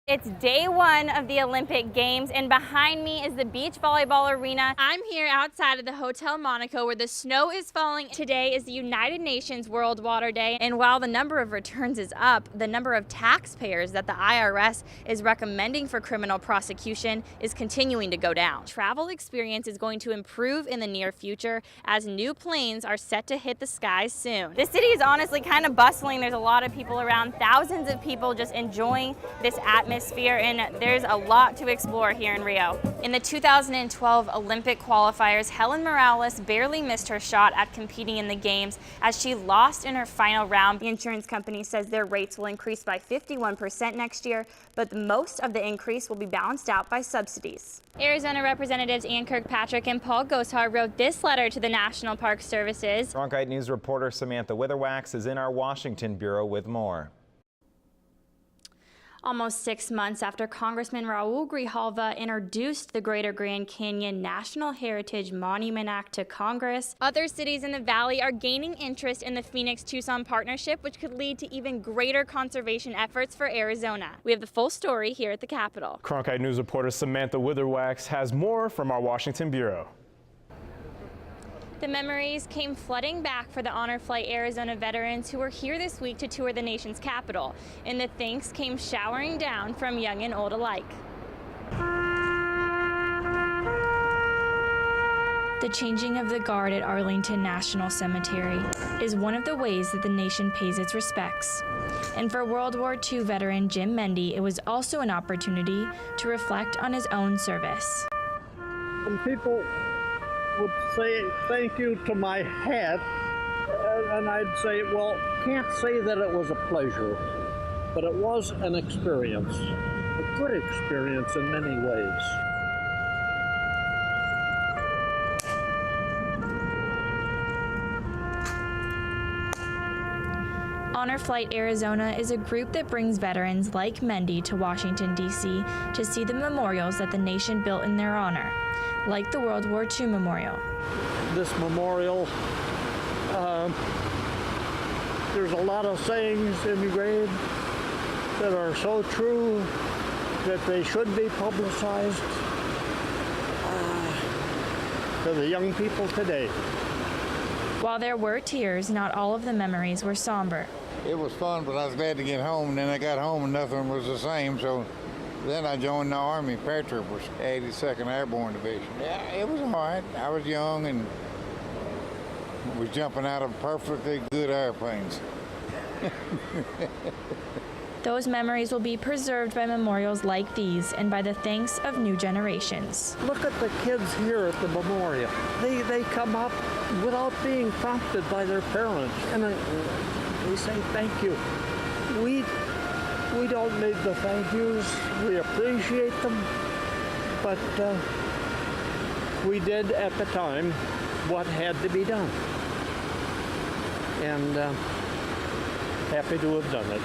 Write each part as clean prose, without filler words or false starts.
It's day one of the Olympic Games, and behind me is the beach volleyball arena. I'm here outside of the Hotel Monaco where the snow is falling. Today is the United Nations World Water Day, and while the number of returns is up, the number of taxpayers that the IRS is recommending for criminal prosecution is continuing to go down. Travel experience is going to improve in the near future as new planes are set to hit the skies soon. The city is honestly kind of bustling. There's a lot of people around, thousands of people just enjoying this atmosphere, and there's a lot to explore here in Rio. In the 2012 Olympic qualifiers, Helen Morales barely missed her shot at competing in the games as she lost in her final round. The insurance company says their rates will increase by 51% next year, but most of the increase will be balanced out by subsidies. Arizona Representatives Ann Kirkpatrick and Paul Gosar wrote this letter to the National Park Services. Cronkite News reporter Samantha Witherwax is in our Washington bureau with more. Almost 6 months after Congressman Raul Grijalva introduced the Greater Grand Canyon National Heritage Monument Act to Congress, other cities in the valley are gaining interest in the Phoenix-Tucson partnership, which could lead to even greater conservation efforts for Arizona. We have the full story here at the Capitol. Cronkite News reporter Samantha Witherwax has more from our Washington bureau. The memories came flooding back for the Honor Flight Arizona veterans who were here this week to tour the nation's capital, and the thanks came showering down from young and old alike. The changing of the guard at Arlington National Cemetery is one of the ways that the nation pays its respects. And for World War II veteran Jim Mendy, it was also an opportunity to reflect on his own service. When people would say thank you to my hat, and I'd say, well, can't say that it was a pleasure, but it was an experience, a good experience in many ways. Honor Flight Arizona is a group that brings veterans like Mendy to Washington, D.C. to see the memorials that the nation built in their honor, like the World War II Memorial. This memorial, there's a lot of sayings engraved that are so true that they should be publicized to the young people today. While there were tears, not all of the memories were somber. It was fun, but I was glad to get home, and then I got home and nothing was the same, so then I joined the Army paratroopers, 82nd Airborne Division. Yeah, it was all right. I was young and was jumping out of perfectly good airplanes. Those memories will be preserved by memorials like these and by the thanks of new generations. Look at the kids here at the memorial. They come up without being prompted by their parents, and they say thank you. We don't need the thank yous. We appreciate them, but we did at the time what had to be done, and happy to have done it.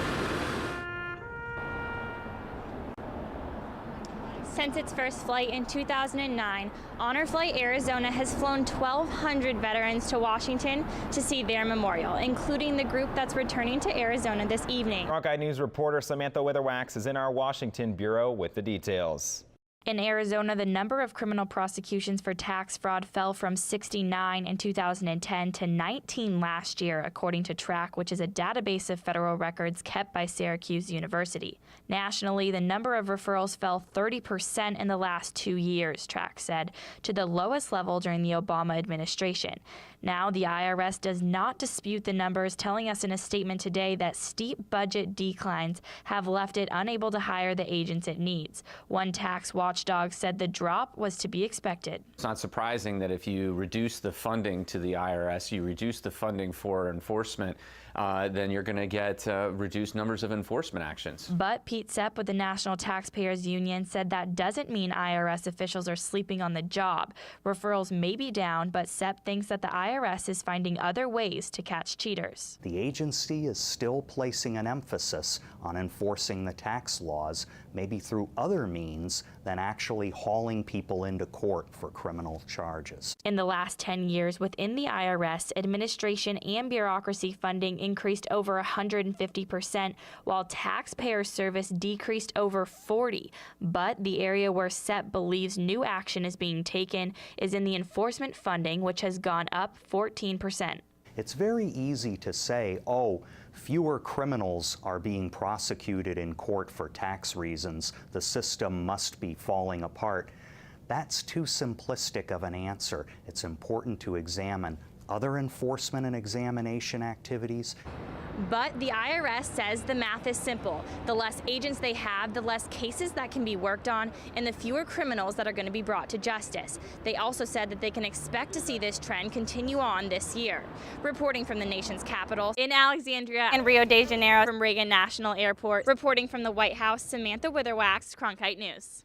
Since its first flight in 2009, Honor Flight Arizona has flown 1,200 veterans to Washington to see their memorial, including the group that's returning to Arizona this evening. Cronkite News reporter Samantha Witherwax is in our Washington bureau with the details. In Arizona, the number of criminal prosecutions for tax fraud fell from 69 in 2010 to 19 last year, according to TRAC, which is a database of federal records kept by Syracuse University. Nationally, the number of referrals fell 30% in the last 2 years, TRAC said, to the lowest level during the Obama administration. Now, the IRS does not dispute the numbers, telling us in a statement today that steep budget declines have left it unable to hire the agents it needs. One tax watchdog said the drop was to be expected. It's not surprising that if you reduce the funding to the IRS, you reduce the funding for enforcement, then you're going to get reduced numbers of enforcement actions. But Pete Sepp with the National Taxpayers Union said that doesn't mean IRS officials are sleeping on the job. Referrals may be down, but Sepp thinks that the IRS is finding other ways to catch cheaters. The agency is still placing an emphasis on enforcing the tax laws maybe through other means than actually hauling people into court for criminal charges. In the last 10 years, within the IRS, administration and bureaucracy funding increased over 150%, while taxpayer service decreased over 40%. But the area where SEP believes new action is being taken is in the enforcement funding, which has gone up 14%. It's very easy to say, oh, fewer criminals are being prosecuted in court for tax reasons. The system must be falling apart. That's too simplistic of an answer. It's important to examine other enforcement and examination activities. But the IRS says the math is simple. The less agents they have, the less cases that can be worked on, and the fewer criminals that are going to be brought to justice. They also said that they can expect to see this trend continue on this year. Reporting from the nation's capital, in Alexandria and Rio de Janeiro from Reagan National Airport. Reporting from the White House, Samantha Witherwax, Cronkite News.